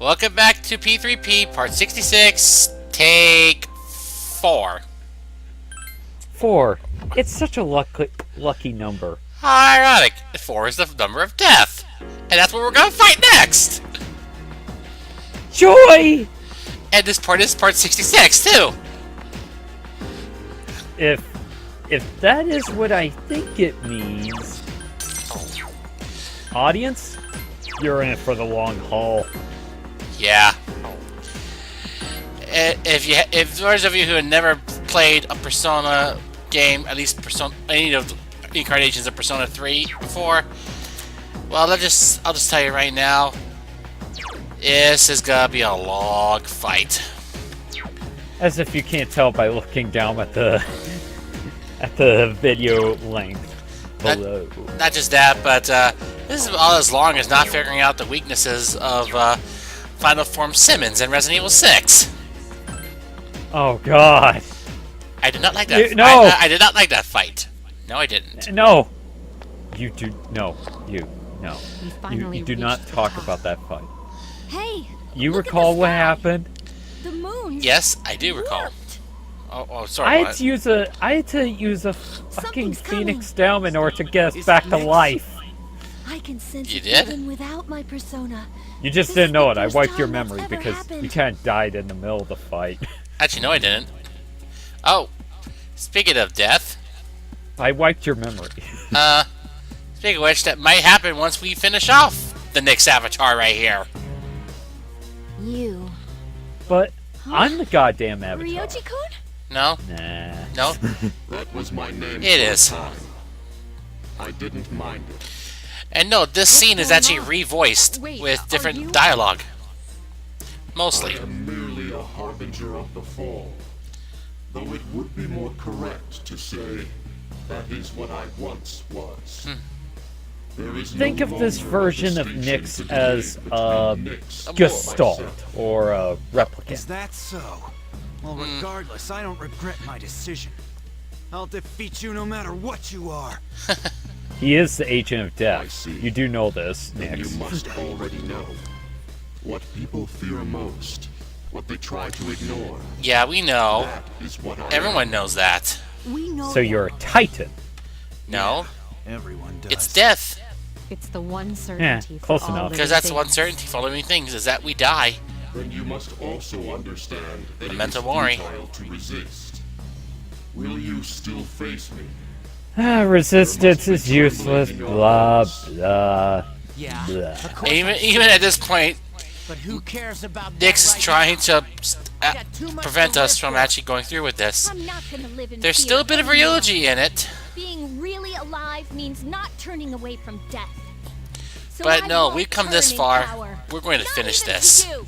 Welcome back to P3P, part 66, take 4. 4. It's such a lucky number. How ironic. 4 is the number of death. And that's what we're gonna fight next! Joy! And this part is part 66, too! If that is what I think it means... Audience? You're in it for the long haul. Yeah. If those of you who have never played a Persona game, at least any of the incarnations of Persona 3 before, well, I'll just tell you right now, this is gonna be a long fight. As if you can't tell by looking down at the video length below. Not just that, but this is all as long as not figuring out the weaknesses of Final Form Simmons in Resident Evil 6. Oh God! I did not like that. No! I did not like that fight. No, I didn't. No! You do no. You no. You do not talk about that fight. Hey! You recall what happened? The moon. Yes, I do recall. warped. Oh, sorry. I had to use a fucking Something's Phoenix coming. Down in order to get us back to life. I can sense You it did? even without my persona. You just This didn't is know the it. I first wiped your time that's memory ever because happened. you kind of died in the middle of the fight. Actually, no, I didn't. Oh, speaking of death, I wiped your memory. speaking of which, that might happen once we finish off the next avatar right here. You. But I'm the goddamn avatar. Ryoji-kun? No, Nah. no, That was my name. it for a is. time. I didn't mind it. And no, this scene is going actually on? revoiced Wait, with are different you- dialogue. Mostly. I am merely a harbinger of the fall. Though it would be more correct to say that is what I once was. There is Think no of this longer version of distinction Nyx today as between Nyx and Gestalt myself. or a Is replicant. that so? Well, regardless, I don't regret my decision. I'll defeat you no matter what you are. He is the agent of I death. see. You do know this, Then you Nyx. must already know what people fear most, what they try to ignore. Yeah, we know. That is what I Everyone am. knows that. We know So you're a titan. No, Everyone does. it's death. It's the one certainty for close all enough. living Because that's the one things. certainty for living things, is that we die. Then you must also understand that it Memento is mori. futile to resist. Will you still face me? Resistance is useless, blah, blah, Yeah. blah. Of course, Even at this point, but who cares about Nyx that is right trying now? to I got too much prevent to us live from for. actually going through with this. I'm not gonna live in There's fear still a bit of anymore. eulogy in it. Being really alive means not turning away from death. So But I no, won't we've come turn this in far. power. We're going to Not finish even to this. you.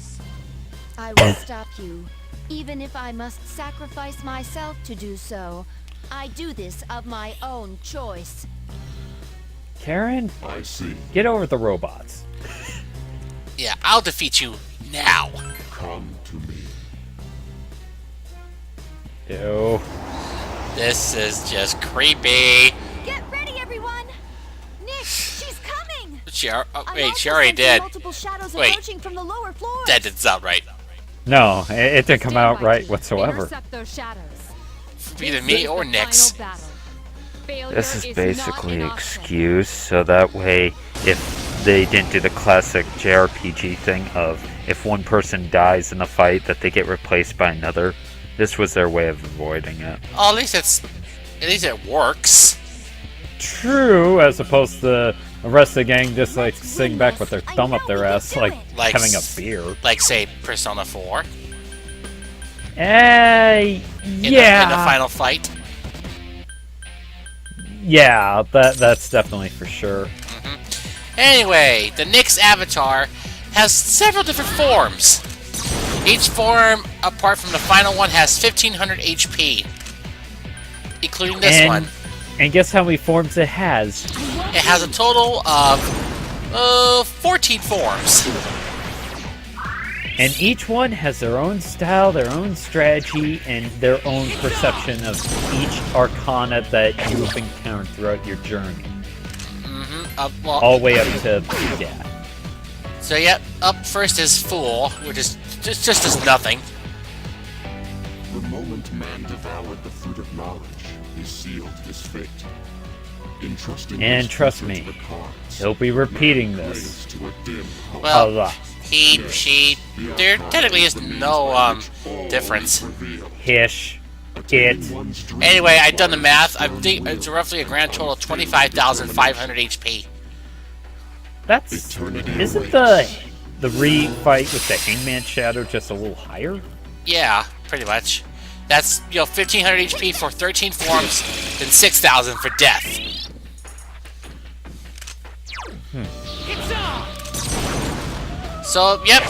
I will stop you, even if I must sacrifice myself to do so. I do this of my own choice. Karen, I see. get over the robots. Yeah, I'll defeat you now. Come to me. Ew. This is just creepy. Get ready, everyone! Nick, she's coming! Wait, I'm she also already sensing did. multiple shadows Wait. emerging from the lower floors. That didn't sound right. No, it didn't come Stand out by, right team. whatsoever. Intercept those shadows. For either This me is or the Nyx. final battle. Failure This is not basically an an option. excuse, so that way, if they didn't do the classic JRPG thing of if one person dies in a fight, that they get replaced by another, this was their way of avoiding it. Oh, at least it works. True, as opposed to the rest of the gang just like sitting back with their I thumb know up their we can ass, do like it. Like having a s- beer. Like, say, Persona 4. Eh, In yeah. the final fight. Yeah, that's definitely for sure. Anyway, the Nyx avatar has several different forms. Each form, apart from the final one, has 1500 HP. Including this and, one. And guess how many forms it has? It has a total of 14 forms. And each one has their own style, their own strategy, and their own perception of each arcana that you have encountered throughout your journey. Well, All the way up to death. So yep, up first is Fool, which is just does nothing. The moment man devoured the fruit of knowledge, he sealed his fate. Entrusting And his trust future me, to the cards, he'll be repeating he this. raised to a dim hope. Well, Allah. he, she, there technically is no difference. Hish. It. Anyway, I've done the math. I think it's roughly a grand total of 25,500 HP. That's. Isn't the refight with the Hangman Shadow just a little higher? Yeah, pretty much. That's 1,500 HP for 13 forms, then 6,000 for death. So, yep,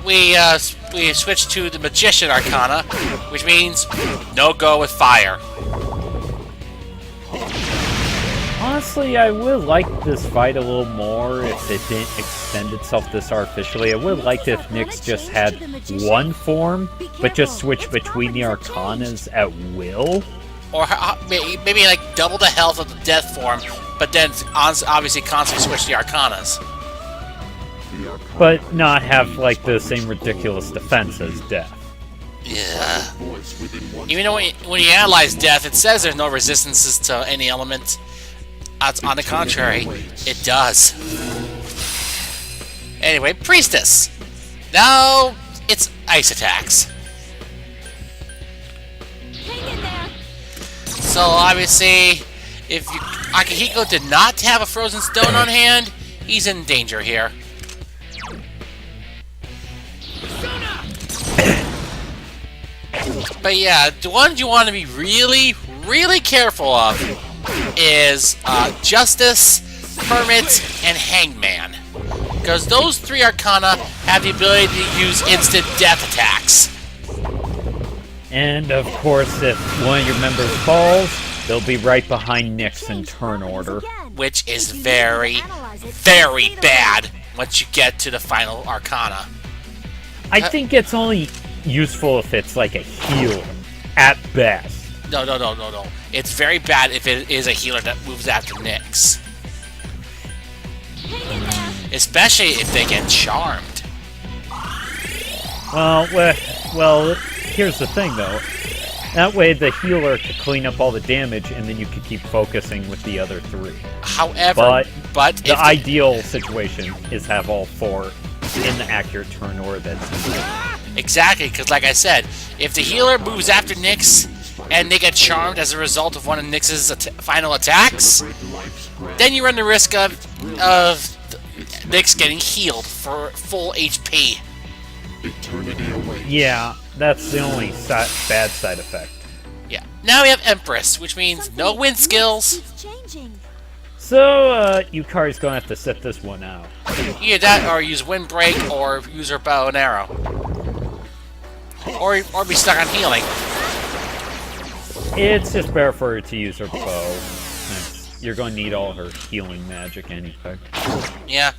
we switched to the Magician Arcana, which means no go with fire. Honestly, I would like this fight a little more if it didn't extend itself this artificially. I would like if Nyx just had one form, but just switch between the Arcanas at will. Or maybe like double the health of the death form, but then obviously constantly switch the Arcanas. But not have, like, the same ridiculous defense as Death. Yeah. Even though when you analyze Death, it says there's no resistances to any element. On the contrary, it does. Anyway, Priestess. Now it's ice attacks. Hang in there. So obviously, if Akihiko did not have a frozen stone on hand, he's in danger here. But yeah, the ones you want to be really, really careful of is Justice, Hermit, and Hangman. Because those three Arcana have the ability to use instant death attacks. And, of course, if one of your members falls, they'll be right behind Nyx in turn order. Which is very, very bad once you get to the final Arcana. I think it's only useful if it's like a heal, at best. No. It's very bad if it is a healer that moves after Nyx. Especially if they get charmed. Well, here's the thing, though. That way the healer could clean up all the damage, and then you could keep focusing with the other three. However, but the ideal situation is have all four in the accurate turn order that's exactly, because like I said, if the healer moves after Nyx and they get charmed as a result of one of Nyx's final attacks, then you run the risk of Nyx getting healed for full HP. Yeah, that's the only bad side effect. Yeah. Now we have Empress, which means no wind skills. So, Yukari's gonna have to sit this one out. Either that, or use Windbreak, or use her bow and arrow. Or be stuck on healing. It's just better for her to use her bow. You're gonna need all her healing magic anyway. Yeah.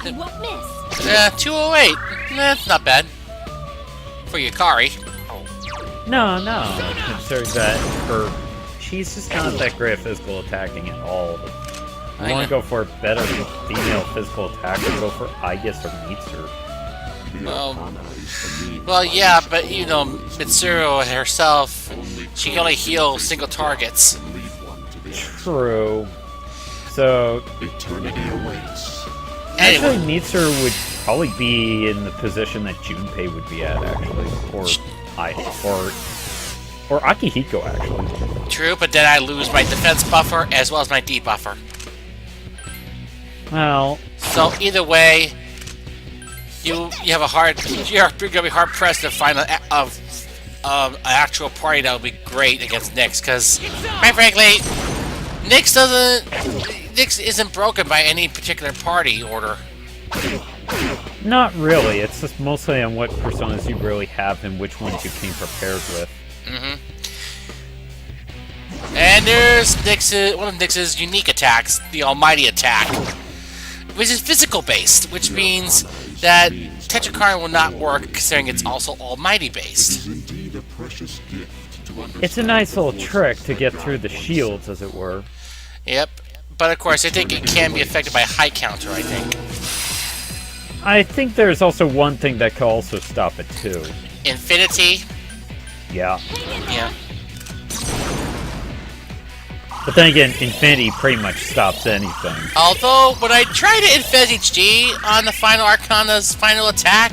I won't miss. 208. That's not bad. For Yukari. No. Considering that she's just not that great at physical attacking at all. I want to go for a better female physical attacker, go for Aegis or Mitsuru. Well, yeah, but you know, Mitsuru herself, she can only heal single targets. True. So, actually, Mitsuru would probably be in the position that Junpei would be at, actually, or Akihiko, actually. True, but then I lose my defense buffer as well as my debuffer. Well, so either way, you're gonna be hard pressed to find an actual party that would be great against Nyx, because quite frankly, Nyx isn't broken by any particular party order. Not really. It's just mostly on what personas you really have and which ones you came prepared with. And there's one of Nyx's unique attacks, the Almighty Attack, which is physical based, which means that Tetrakarin will not work considering it's also Almighty based. It's a nice little trick to get through the shields, as it were. Yep, But of course, I think it can be affected by high counter, I think. I think there's also one thing that could also stop it too. Infinity, Yeah. yeah. But then again, Infinity pretty much stops anything. Although, when I tried it in Fez HD on the Final Arcana's final attack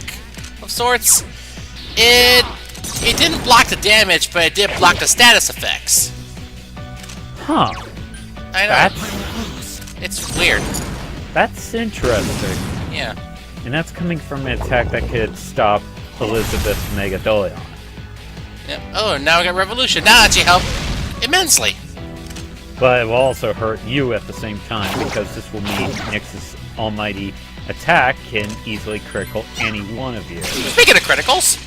of sorts, it didn't block the damage, but it did block the status effects. Huh. I know. That's It's weird. that's interesting. Yeah. And that's coming from an attack that could stop Elizabeth's Megadolion. Yep. Oh, now we got Revolution. That actually helped immensely. But it will also hurt you at the same time, because this will mean Nyx's almighty attack can easily critical any one of you. Speaking of criticals,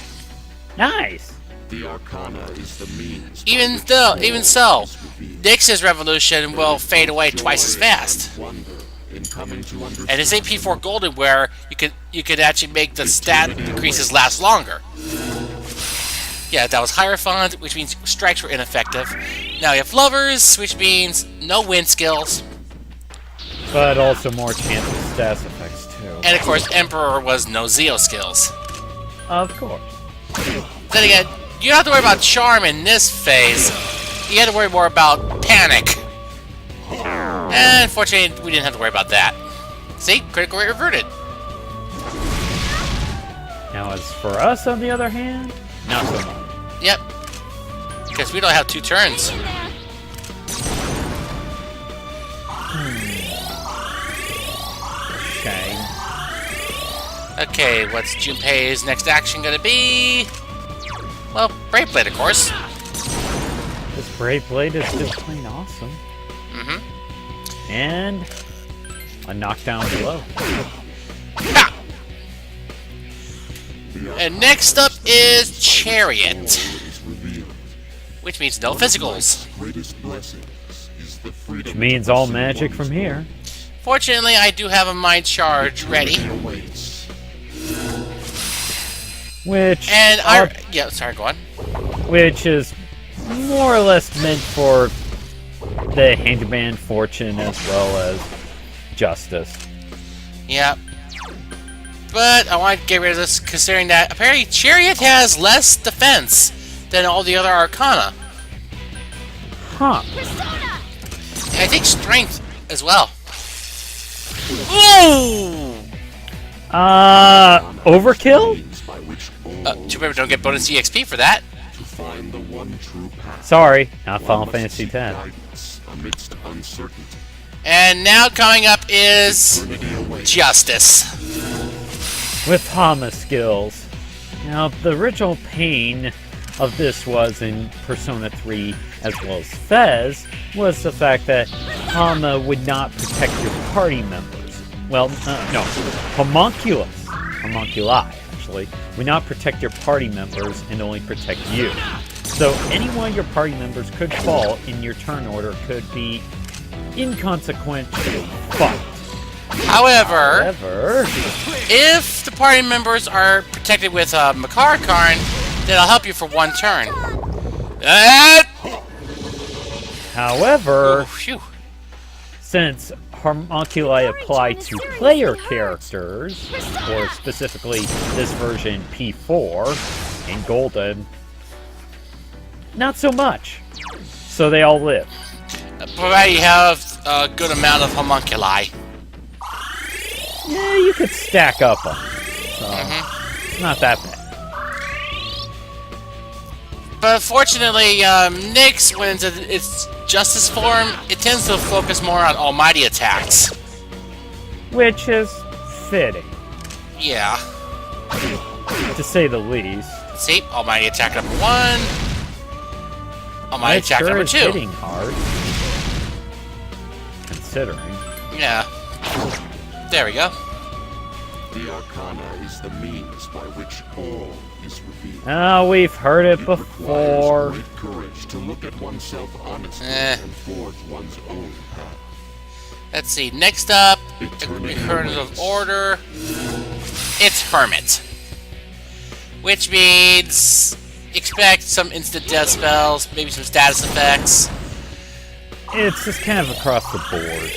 Nice! The Arcana is the means. even so, Nyx's Revolution will fade away twice as fast. Wonder in coming to understand. And this AP4 Golden, where you could actually make the stat increases last longer. Yeah, that was Hierophant, which means strikes were ineffective. Now you have Lovers, which means no wind skills. But also more chance of status effects, too. And of course, Emperor was no Zeo skills. Of course. Then again, you don't have to worry about Charm in this phase. You have to worry more about Panic. And fortunately, we didn't have to worry about that. See? Critical rate reverted. Now, as for us, on the other hand, not so much. Yep. Because we don't have 2 turns. Shame. Okay, what's Junpei's next action gonna be? Well, Brave Blade, of course. This Brave Blade is just plain awesome. Mm-hmm. And a knockdown blow. Ha! And next up is Chariot, Is revealed. which means no physicals. Greatest blessings is the freedom. Which means all magic from here. Fortunately, I do have a Mind Charge ready. awaits. Which And yeah, sorry, go on. which is more or less meant for the Handyman Fortune as well as Justice. Yeah. But I want to get rid of this, considering that apparently Chariot has less defense than all the other Arcana. Huh. And I think Strength as well. Ooh! Overkill? Means by which all Too bad we don't get bonus EXP for that. to find the one true path. Sorry, not Final One must Fantasy seek X. guidance amidst uncertainty. And now coming up is Eternity awaits. Justice. With Hama skills. Now, the original pain of this was in Persona 3 as well as Fez was the fact that Hama would not protect your party members. Well, no, homunculi, actually, would not protect your party members and only protect you. So any one of your party members could fall in your turn order, could be inconsequential fight. However, However, if the party members are protected with Makar Karn, then I'll help you for 1 turn. however, Phew. since homunculi apply to player characters, or specifically this version P4 and Golden, not so much. So they all live. Provided you have a good amount of homunculi. Yeah, you could stack up on it. So, it's not that bad. But fortunately, Nyx, when it's in its Justice form, it tends to focus more on almighty attacks. Which is fitting, Yeah. to say the least. See, almighty attack number 1. Almighty It attack sure number is 2. hitting hard. Considering. Yeah. There we go. The Arcana is the means by which all is revealed. Oh, we've heard it It before. requires great courage to look at oneself honestly Eh. and forge one's own path. Let's see. Next up, Eternity Recurrence of awaits. Order. It's Hermit. Which means expect some instant death spells, maybe some status effects. It's just kind of across the board.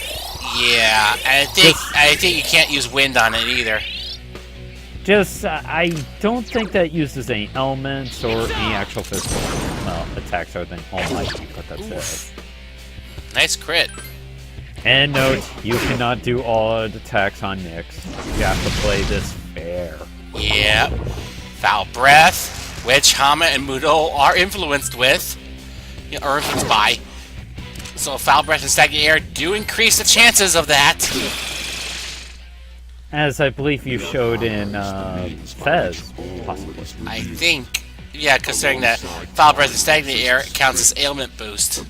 Yeah, and I think you can't use wind on it either. Just, I don't think that uses any elements or any actual physical, well, attacks other than Almighty, but that's it. Nice crit. And note, you cannot do all attacks on Nyx. You have to play this fair. Yeah. Foul Breath, which Hama and Mudo are influenced with, or influenced by. So Foul Breath and Stagnant Air do increase the chances of that. As I believe you showed in Fez, possibly. I think, yeah, considering that Foul Breath and Stagnant Air counts as ailment boost.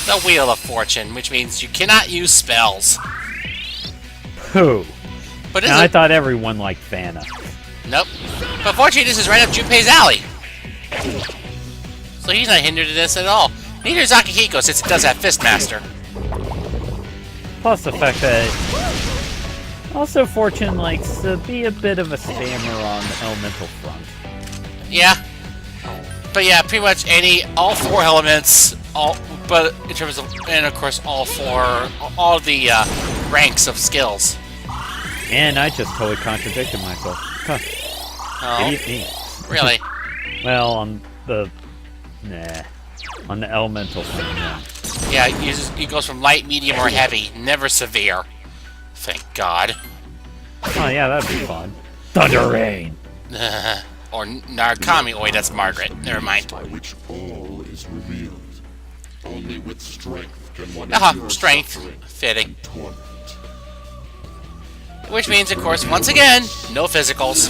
The Wheel of Fortune, which means you cannot use spells. Who? But Now, I thought everyone liked Vanna. Nope. But fortunately, this is right up Junpei's alley. So he's not hindered in this at all. Neither is Akihiko, since it does have Fistmaster. Plus the fact that also Fortune likes to be a bit of a spammer on the elemental front. Yeah. But yeah, pretty much all four elements, but in terms of, and of course all the ranks of skills. And I just totally contradicted myself. Huh. Oh, Idiot me. really? Well, on the elemental thing, yeah. Yeah, he goes from light, medium, or heavy, never severe. Thank God. Oh yeah, that'd be fun. Thunder Rain. Or Narukami. Oi, that's Margaret. Never mind. By which all is revealed. Only with strength can one endure Strength. suffering Fitting. and torment. Which means, of course, once again, no physicals.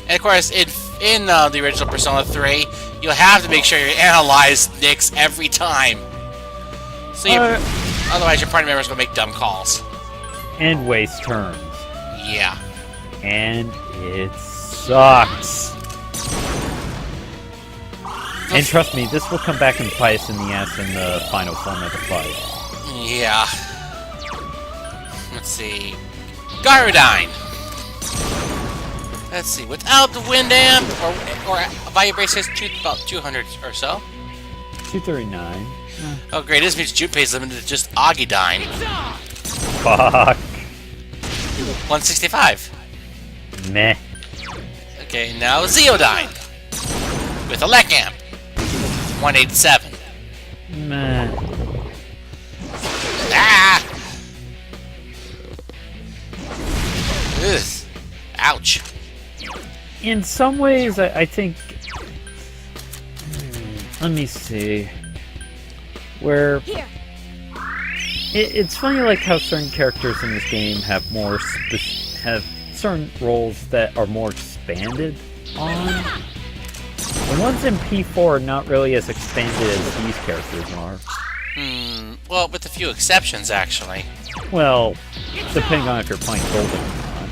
And of course, in the original Persona 3, you'll have to make sure you analyze Nyx every time. So otherwise your party members will make dumb calls. And waste turns. Yeah. And it sucks. And trust me, this will come back and bite us in the ass in the final form of the fight. Yeah. Let's see. Garudine! Let's see, without the Wind Amp, or Value Brace says about 200 or so. 239. Oh great, this means Junpei's limited to just Agidine. Fuck. 165. Meh. Okay, now Zeodine. With a Lek Amp. 187. Meh. Ah! Ugh. Ouch. In some ways, I think... let me see. Where... Here. It's funny, like, how certain characters in this game have have certain roles that are more expanded on. The ones in P4 are not really as expanded as these characters are. Well, with a few exceptions, actually. Well, depending on if you're playing Golden or not.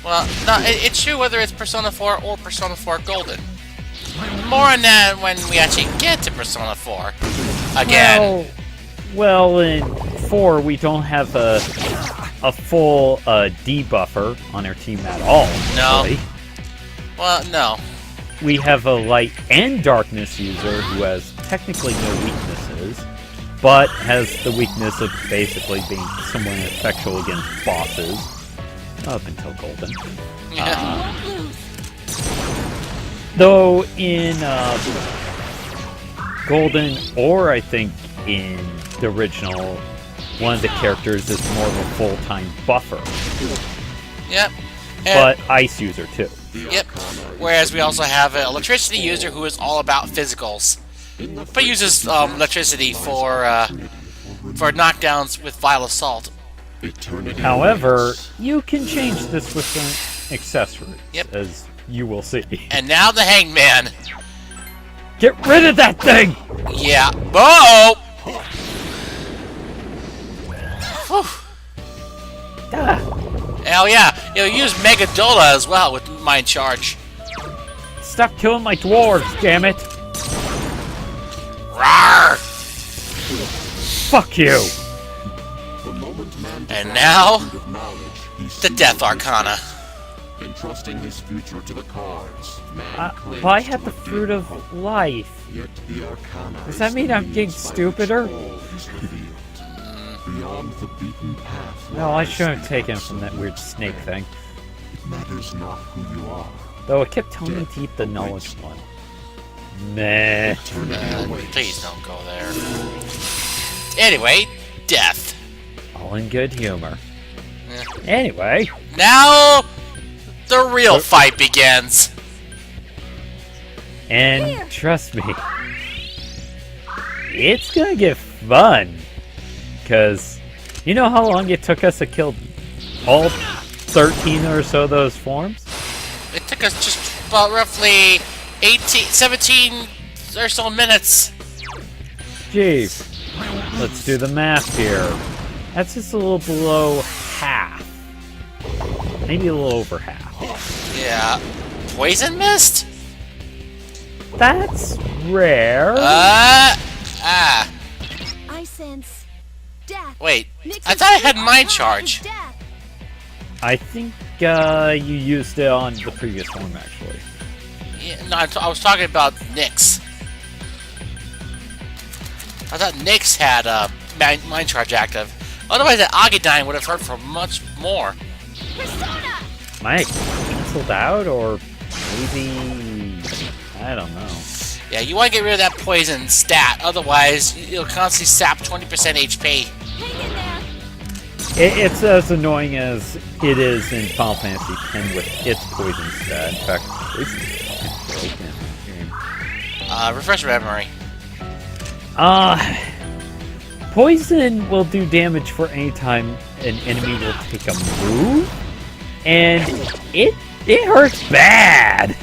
Well, no, it's true whether it's Persona 4 or Persona 4 Golden. More on that when we actually get to Persona 4. Again. Well, in 4, we don't have a full debuffer on our team at all. No. Really. Well, no. We have a light and darkness user who has technically no weaknesses, but has the weakness of basically being somewhat effectual against bosses. Up until Golden. Yeah. Though in Golden, or I think in the original, one of the characters is more of a full-time buffer. Yep. But ice user too. Yep. Whereas we also have an electricity user who is all about physicals, but uses electricity for knockdowns with Vile Assault. However, you can change this with some accessories, Yep. as you will see. And now the Hangman. Get rid of that thing! Yeah. Whoa! Whew. Ah, Hell yeah. You'll use Megadola as well with Mind Charge. stop killing my dwarves, damn it! Rawr! Fuck you! And now, the Death Arcana. entrusting his future to the cards, man claims But I to have the have fruit gained of life. Yet the arcana Does is that mean the I'm getting means by which stupider? all is revealed. Beyond the beaten path No, I lies shouldn't have the taken it from that absolute. weird snake thing. It matters not who you are. Though it kept telling me to eat the knowledge one. Meh. Eternity awaits. Please don't go there. Anyway, death. All in good humor. Yeah. Anyway, Now, the real fight begins. and trust me, it's gonna get fun. Cause you know how long it took us to kill all 13 or so of those forms? It took us just about roughly 17 or so minutes. Jeez. Let's do the math here. That's just a little below half. Maybe a little over half. Yeah. Poison mist? That's rare. Ah. I sense death. Wait. Nix's I thought I had feet mind are charge. with death. I think you used it on the previous form, actually. Yeah, no, I was talking about Nyx. I thought Nyx had mind charge active. Otherwise, that Agadine would have hurt for much more. Persona! Am I canceled out, or maybe... I don't know. Yeah, you want to get rid of that poison stat. Otherwise, you'll constantly sap 20% HP. Hang in there! It's as annoying as it is in Final Fantasy X with its poison stat. In fact, poison stat is broken in the game. Refresh your memory. Poison will do damage for any time an enemy will take a move, and it hurts bad.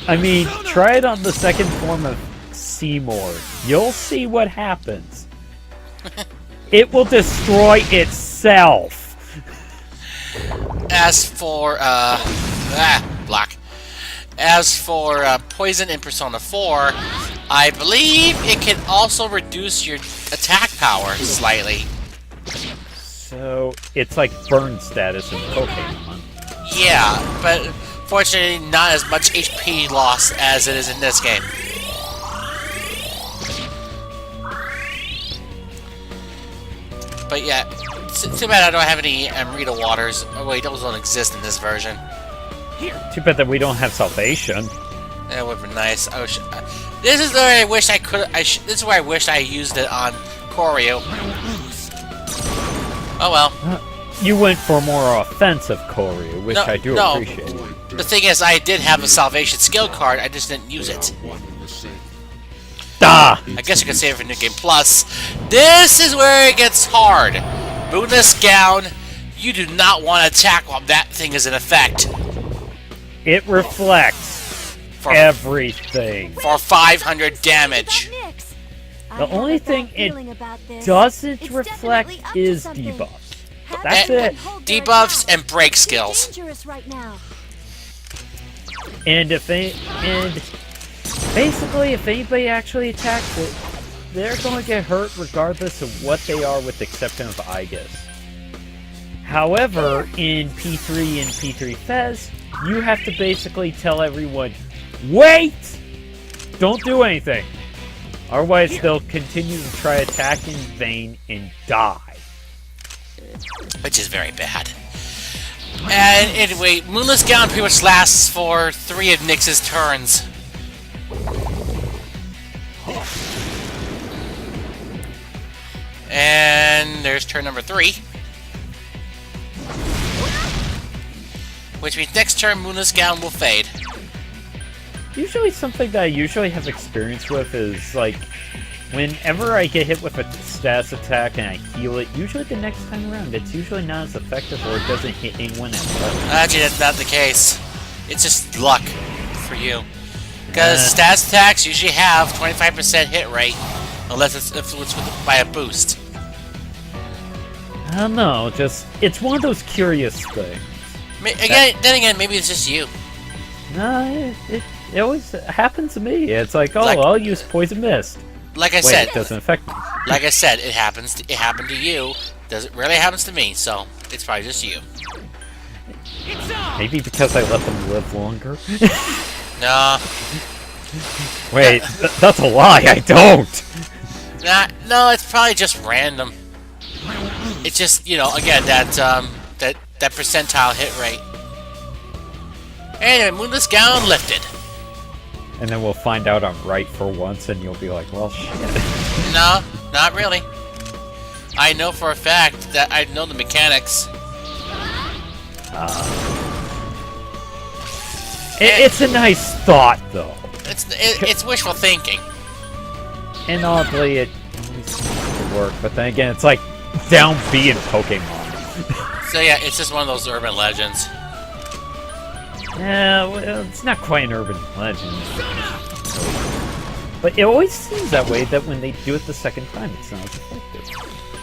I mean, try it on the second form of Seymour. You'll see what happens. It will destroy itself. As for, block. As for poison in Persona 4, I believe it can also reduce your attack power slightly. So, it's like burn status in Pokemon. Yeah, but fortunately not as much HP loss as it is in this game. But yeah, it's too bad I don't have any Amrita waters. Oh wait, those don't exist in this version. Too bad that we don't have Salvation. That would be nice. This is where I wish I could. This is where I wish I used it on Koryu. Oh well. You went for more offensive Koryu, which No, I do no. appreciate. The thing is, I did have a salvation skill card. I just didn't use it. One and the same. Ah! I guess you could save it for New Game Plus. This is where it gets hard. Moonless Gown. You do not want to attack while that thing is in effect. It reflects For everything. for 500 damage. The only thing it doesn't reflect is debuffs. That's it. Debuffs and break skills. Dangerous right now. And basically, if anybody actually attacks it, they're going to get hurt regardless of what they are, with the exception of Aegis. However, in P3 and P3 Fez, you have to basically tell everyone, wait! Don't do anything. Otherwise, they'll continue to try attack in vain and die. Which is very bad. And anyway, Moonless Gown pretty much lasts for 3 of Nyx's turns. And there's turn number 3. Which means next turn Moonless Gown will fade. Usually something that I usually have experience with is, like, whenever I get hit with a status attack and I heal it, usually the next time around, it's usually not as effective or it doesn't hit anyone at all. Actually, that's not the case. It's just luck for you. Because status attacks usually have 25% hit rate, unless it's influenced by a boost. I don't know, just, it's one of those curious things. Then again, maybe it's just you. No, it always happens to me. It's like, oh, Like- I'll use Poison Mist. Like I Wait, said, it doesn't affect me. like I said, it happened to you. It rarely happens to me, so it's probably just you. Maybe because I let them live longer? No. Wait, that's a lie, I don't! No, it's probably just random. It's just, you know, again, that percentile hit rate. Anyway, Moonless Gown lifted. And then we'll find out I'm right for once, and you'll be like, well, shit. No, not really. I know for a fact that I know the mechanics. It's a nice thought, though. It's wishful thinking. And oddly, it always seems to work, but then again, it's like down B in Pokemon. So yeah, it's just one of those urban legends. Yeah, well, it's not quite an urban legend. But it always seems that way, that when they do it the second time, it's not as effective.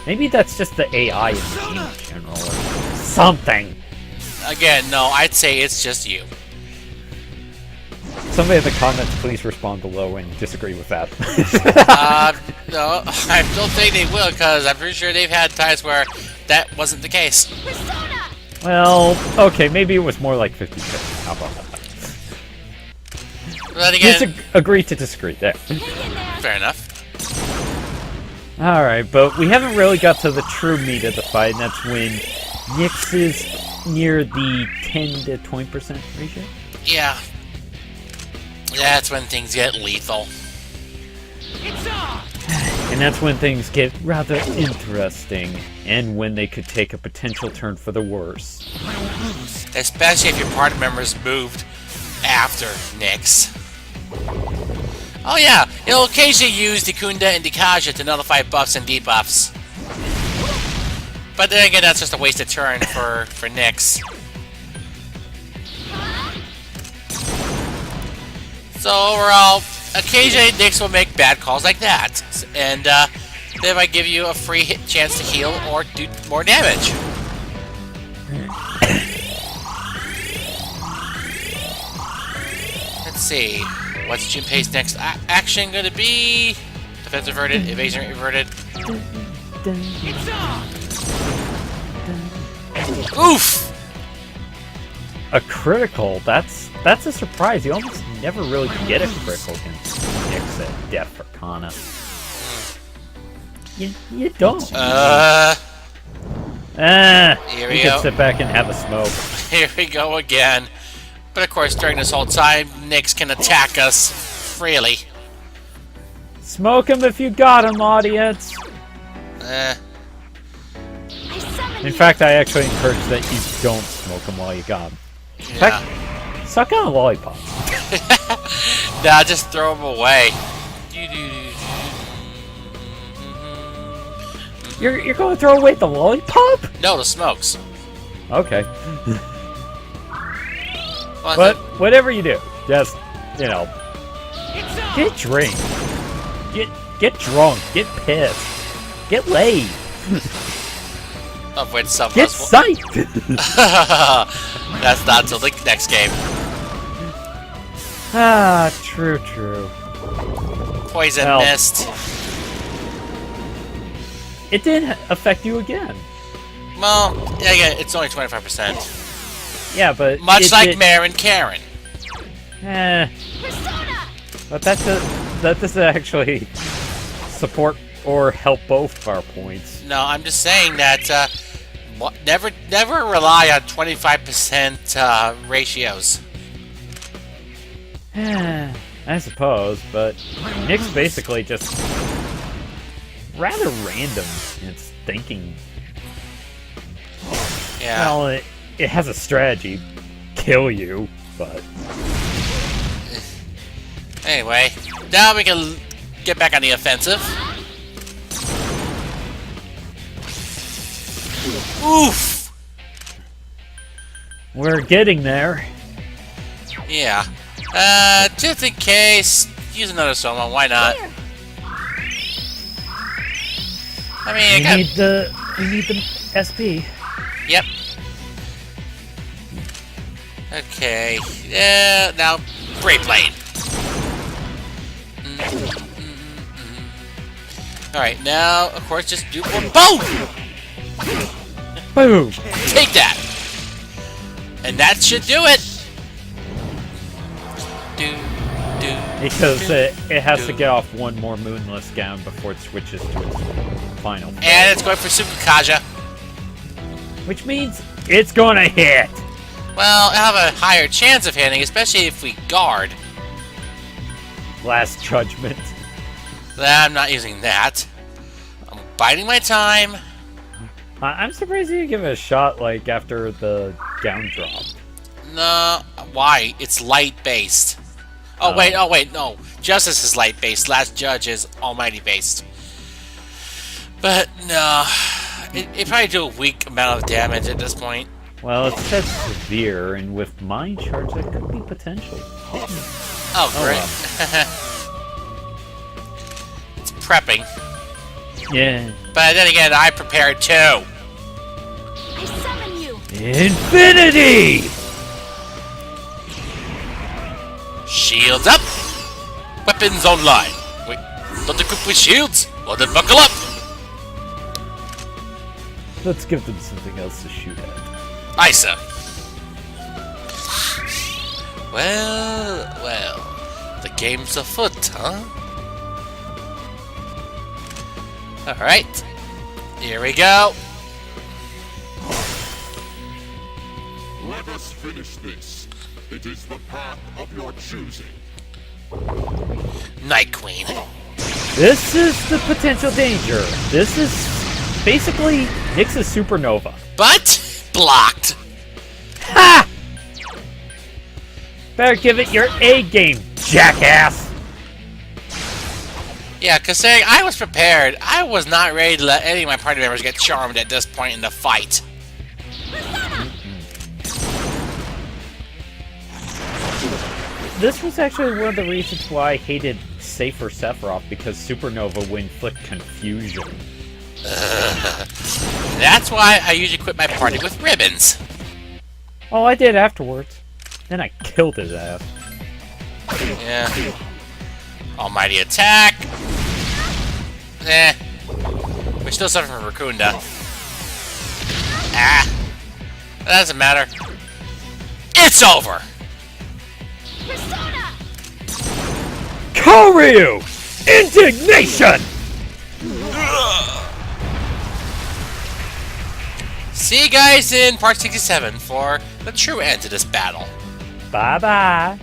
Maybe that's just the AI in the game in general, or something. Again, no, I'd say it's just you. Somebody in the comments, please respond below and disagree with that. No, I don't think they will, because I'm pretty sure they've had times where that wasn't the case. Well, okay, maybe it was more like 50-50. How about that? But again, Agree to disagree, there. fair enough. Alright, but we haven't really got to the true meat of the fight, and that's when Nyx is near the 10 to 20% ratio. Yeah. That's when things get lethal. And that's when things get rather interesting, and when they could take a potential turn for the worse. Especially if your party members moved after Nyx. Oh yeah, you'll occasionally use Dekunda and Dekaja to nullify buffs and debuffs. But then again, that's just a wasted turn for Nyx. So overall, occasionally Nyx will make bad calls like that, and they might give you a free chance to heal or do more damage. Let's see, what's Junpei's next action going to be? Defense reverted, evasion reverted. Oof! A critical, that's a surprise. You almost never really get a critical against Nyx at Death Arcana. You don't. Here we we can go. sit back and have a smoke. Here we go again. But of course, during this whole time, Nyx can attack us freely. Smoke him if you got him, audience. In fact, I actually encourage that you don't smoke him while you got him. In fact, suck on a lollipop. Nah, just throw him away. You're going to throw away the lollipop? No, the smokes. Okay. Well, But whatever you do, just, you know, get drink. Get drunk. Get pissed. Get laid. of which some of Get us will... psyched. That's not till the next game. Ah, true. Poison Well, Mist. It didn't affect you again. Well, yeah, it's only 25%. Yeah, but Much it like did- Mare and Karen. But that doesn't actually support or help both of our points. No, I'm just saying that never rely on 25% ratios. I suppose, but Nyx basically just rather random in its thinking. Yeah. Well, it has a strategy, kill you, but Anyway, now we can get back on the offensive. Oof! we're getting there. Yeah. Just in case, use another Soma, why not? I mean, We need the SP. Yep. Okay. Yeah, now, Great Blade. Alright, now, of course, just do more. Boom! Boom! Take that! And that should do it! Do, do, Because do, it has to do. get off one more moonless gown before it switches to its final. And it's going for Super Kaja. Which means it's gonna hit! Well, I have a higher chance of hitting, especially if we guard. Last Judgment. I'm not using that. I'm biding my time. I'm surprised you give it a shot, like, after the gown dropped. No, why? It's light-based. Oh, wait, no. Justice is light-based. Last Judge is almighty-based. But, no. It probably do a weak amount of damage at this point. Well, it says severe, and with Mind Charge, that could be potential. Oh, great. It's prepping. Yeah. But then again, I prepared too. I summon you. Infinity! Shields up. Weapons online. Wait, not equipped with shields? Well then buckle up. Let's give them something else to shoot at. Isa. Well, the game's afoot, huh? Alright, here we go. Let us finish this. It is the path of your choosing. Night Queen. This is the potential danger. This is basically Nyx's supernova. But blocked. Ha! Better give it your A game, jackass! Yeah, considering I was prepared, I was not ready to let any of my party members get charmed at this point in the fight. This was actually one of the reasons why I hated Safer Sephiroth, because Supernova would inflict confusion. That's why I usually quit my party with ribbons. Oh, I did afterwards. Then I killed his ass. Yeah. Almighty attack. Eh. We're still suffering from Raccoonda. Ah. That doesn't matter. It's over! Persona! Koryu! Indignation! See you guys in part 67 for the true end to this battle. Bye-bye.